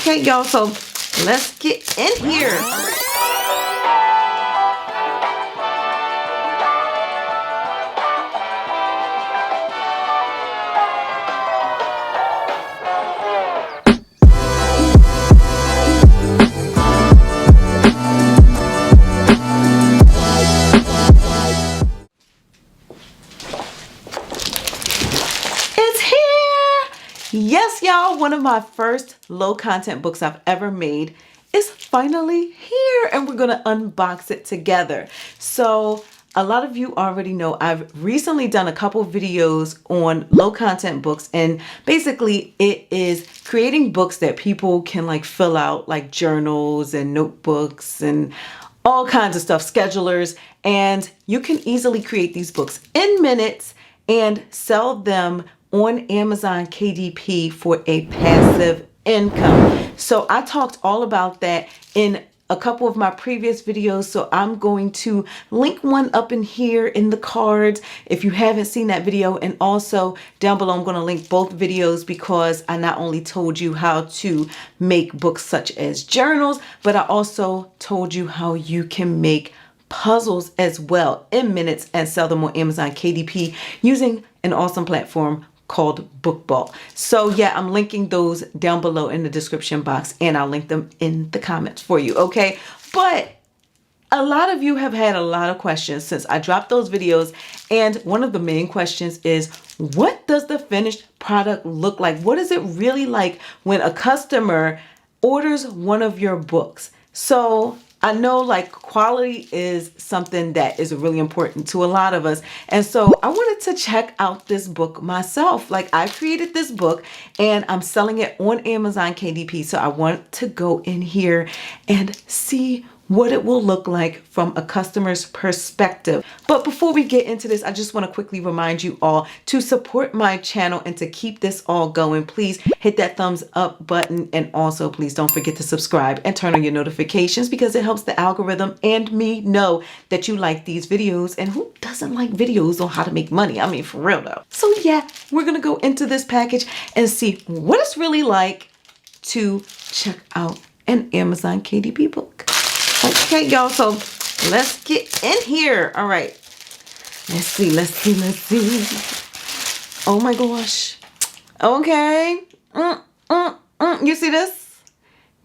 Okay, y'all, so let's get in here. It's here! Yes, y'all, one of my first low content books I've ever made is finally here, and we're gonna unbox it together. So a lot of you already know I've recently done a couple videos on low content books, and basically it is creating books that people can like fill out, like journals and notebooks and all kinds of stuff, schedulers, and you can easily create these books in minutes and sell them on Amazon KDP for a passive income. So I talked all about that in a couple of my previous videos, so I'm going to link one up in here in the cards if you haven't seen that video, and also down below I'm going to link both videos because I not only told you how to make books such as journals, but I also told you how you can make puzzles as well in minutes and sell them on Amazon KDP using an awesome platform called BookBolt. So yeah, I'm linking those down below in the description box, and I'll link them in the comments for you, okay? But a lot of you have had a lot of questions since I dropped those videos, and one of the main questions is, what does the finished product look like? What is it really like when a customer orders one of your books? So I know like quality is something that is really important to a lot of us. And so I wanted to check out this book myself. Like, I created this book and I'm selling it on Amazon KDP. So I want to go in here and see what it will look like from a customer's perspective. But before we get into this, I just want to quickly remind you all to support my channel and to keep this all going. Please hit that thumbs up button, and also please don't forget to subscribe and turn on your notifications because it helps the algorithm and me know that you like these videos. And who doesn't like videos on how to make money? I mean, for real though. So yeah, we're gonna go into this package and see what it's really like to check out an Amazon KDP book. Okay, y'all, so let's get in here. All right, let's see. Oh my gosh. Okay. You see this?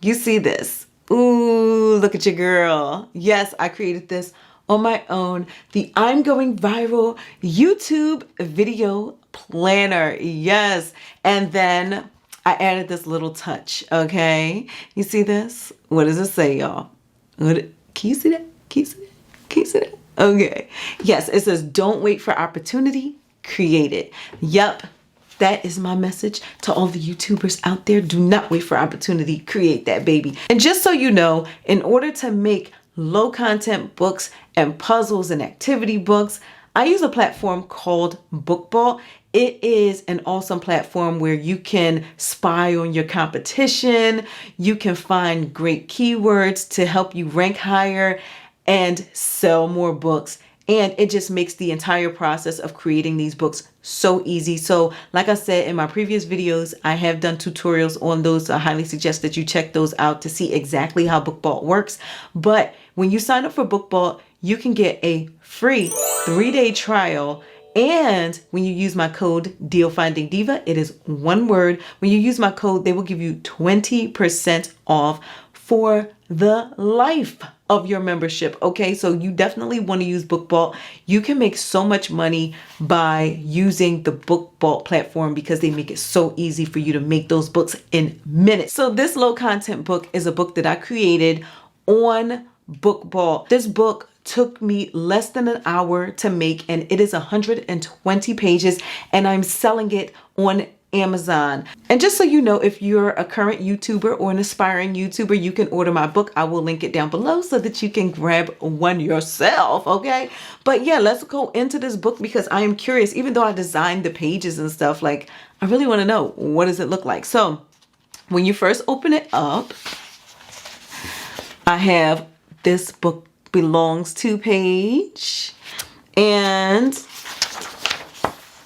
You see this? Ooh, look at your girl. Yes, I created this on my own. The I'm Going Viral YouTube video planner. Yes. And then I added this little touch. Okay. You see this? What does it say, y'all? Can you see that? Can you see that? Can you see that? Okay. Yes, it says, don't wait for opportunity, create it. Yep, that is my message to all the YouTubers out there. Do not wait for opportunity, create that baby. And just so you know, in order to make low content books and puzzles and activity books, I use a platform called BookBolt. It is an awesome platform where you can spy on your competition. You can find great keywords to help you rank higher and sell more books. And it just makes the entire process of creating these books so easy. So like I said in my previous videos, I have done tutorials on those. I highly suggest that you check those out to see exactly how BookBolt works. But when you sign up for BookBolt, you can get a free 3-day trial. And when you use my code DealFindingDiva, it is one word. When you use my code, they will give you 20% off for the life of your membership. Okay, so you definitely want to use BookBolt. You can make so much money by using the BookBolt platform because they make it so easy for you to make those books in minutes. So this low content book is a book that I created on BookBolt. This book took me less than an hour to make, and it is 120 pages, and I'm selling it on Amazon. And just so you know, if you're a current YouTuber or an aspiring YouTuber, you can order my book. I will link it down below so that you can grab one yourself, okay? But yeah, let's go into this book because I am curious. Even though I designed the pages and stuff, like, I really want to know, what does it look like? So when you first open it up, I have this book belongs to page, and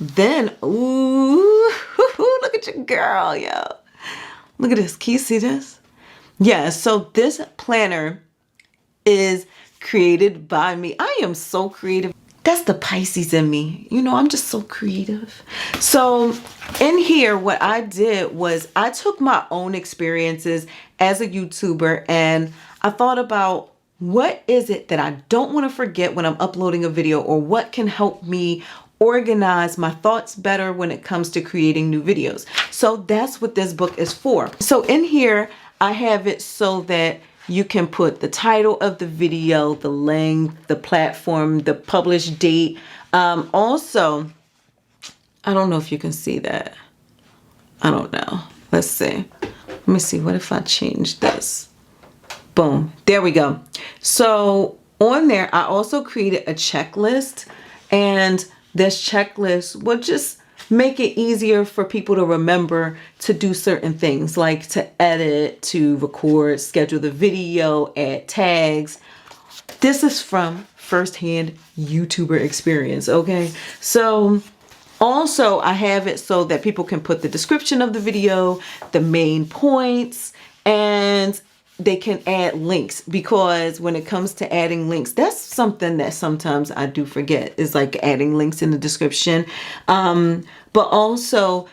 then ooh, look at your girl, yo. Look at this. Can you see this? Yeah, so this planner is created by me. I am so creative. That's the Pisces in me. You know, I'm just so creative. So in here, what I did was I took my own experiences as a YouTuber and I thought about what is it that I don't want to forget when I'm uploading a video, or what can help me organize my thoughts better when it comes to creating new videos. So that's what this book is for. So in here, I have it so that you can put the title of the video, the length, the platform, the published date. Also, I don't know if you can see that. I don't know. Let's see. Let me see. What if I change this? Boom. There we go. So on there, I also created a checklist, and this checklist will just make it easier for people to remember to do certain things, like to edit, to record, schedule the video, add tags. This is from firsthand YouTuber experience, okay? So also I have it so that people can put the description of the video, the main points, and they can add links, because when it comes to adding links, that's something that sometimes I do forget, is like adding links in the description. But also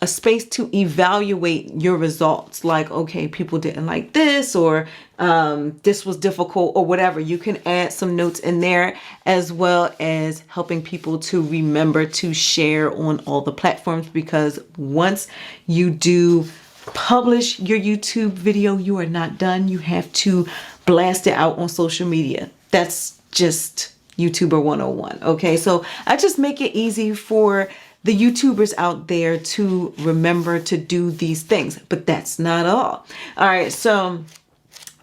a space to evaluate your results, like, okay, people didn't like this, or this was difficult, or whatever. You can add some notes in there, as well as helping people to remember to share on all the platforms, because once you do publish your YouTube video, you are not done. You have to blast it out on social media. That's just YouTuber 101. Okay, so I just make it easy for the YouTubers out there to remember to do these things, but that's not all. All right, so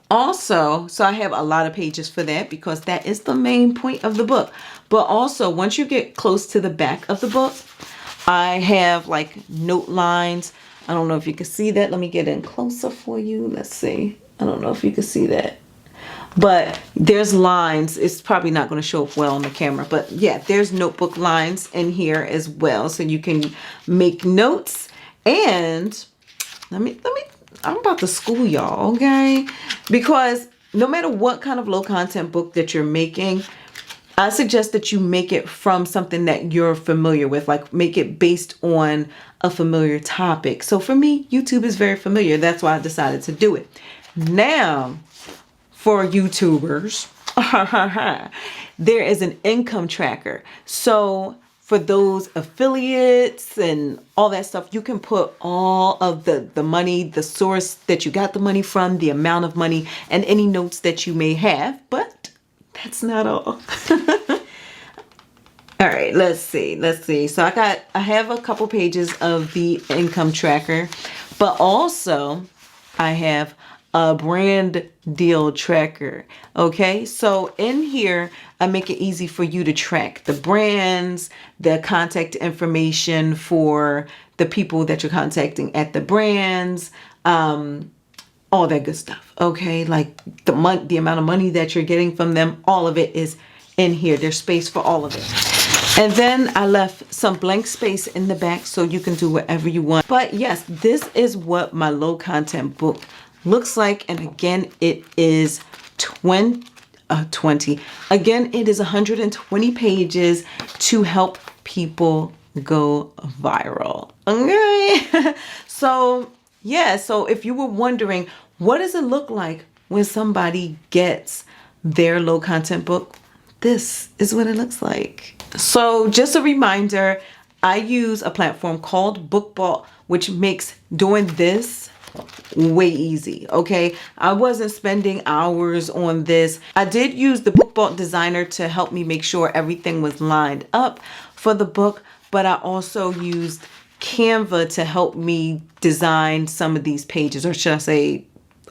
also, I have a lot of pages for that, because that is the main point of the book. But also, once you get close to the back of the book, I have like note lines. I don't know if you can see that. Let me get in closer for you. Let's see. I don't know if you can see that. But there's lines. It's probably not going to show up well on the camera. But yeah, there's notebook lines in here as well. So you can make notes. And I'm about to school y'all, okay? Because no matter what kind of low content book that you're making, I suggest that you make it from something that you're familiar with, like make it based on a familiar topic. So for me, YouTube is very familiar. That's why I decided to do it. Now, for YouTubers, there is an income tracker. So for those affiliates and all that stuff, you can put all of the money, the source that you got the money from, the amount of money, and any notes that you may have. But that's not all. All right, let's see. So I have a couple pages of the income tracker, but also I have a brand deal tracker. Okay, so in here, I make it easy for you to track the brands, the contact information for the people that you're contacting at the brands, all that good stuff. Okay, like the amount of money that you're getting from them, all of it is in here. There's space for all of it. And then I left some blank space in the back so you can do whatever you want. But yes, this is what my low content book looks like. And again, it is 20. Again, it is 120 pages to help people go viral. Okay. So yeah, so if you were wondering, what does it look like when somebody gets their low content book? This is what it looks like. So just a reminder, I use a platform called BookBolt, which makes doing this way easy. Okay, I wasn't spending hours on this. I did use the BookBolt designer to help me make sure everything was lined up for the book, but I also used Canva to help me design some of these pages, or should I say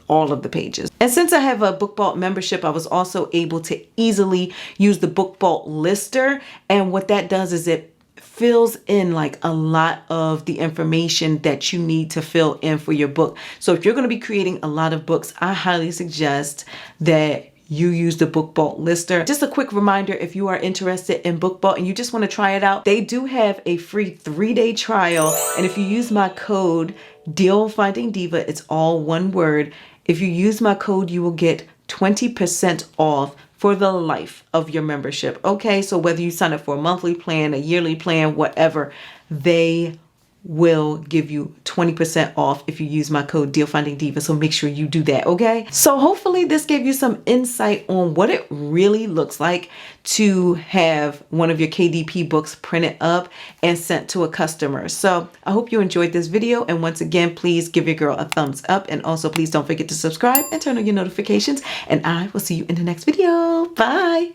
all of the pages. And since I have a BookBolt membership, I was also able to easily use the BookBolt lister. And what that does is it fills in like a lot of the information that you need to fill in for your book. So if you're going to be creating a lot of books, I highly suggest that you use the BookBolt lister. Just a quick reminder, if you are interested in BookBolt and you just want to try it out, they do have a free 3-day trial. And if you use my code Deal Finding Diva, it's all one word. If you use my code, you will get 20% off for the life of your membership. Okay, so whether you sign up for a monthly plan, a yearly plan, whatever, they will give you 20% off if you use my code Deal Finding Diva. So make sure you do that, okay? So hopefully this gave you some insight on what it really looks like to have one of your KDP books printed up and sent to a customer. So I hope you enjoyed this video. And once again, please give your girl a thumbs up. And also please don't forget to subscribe and turn on your notifications. And I will see you in the next video. Bye.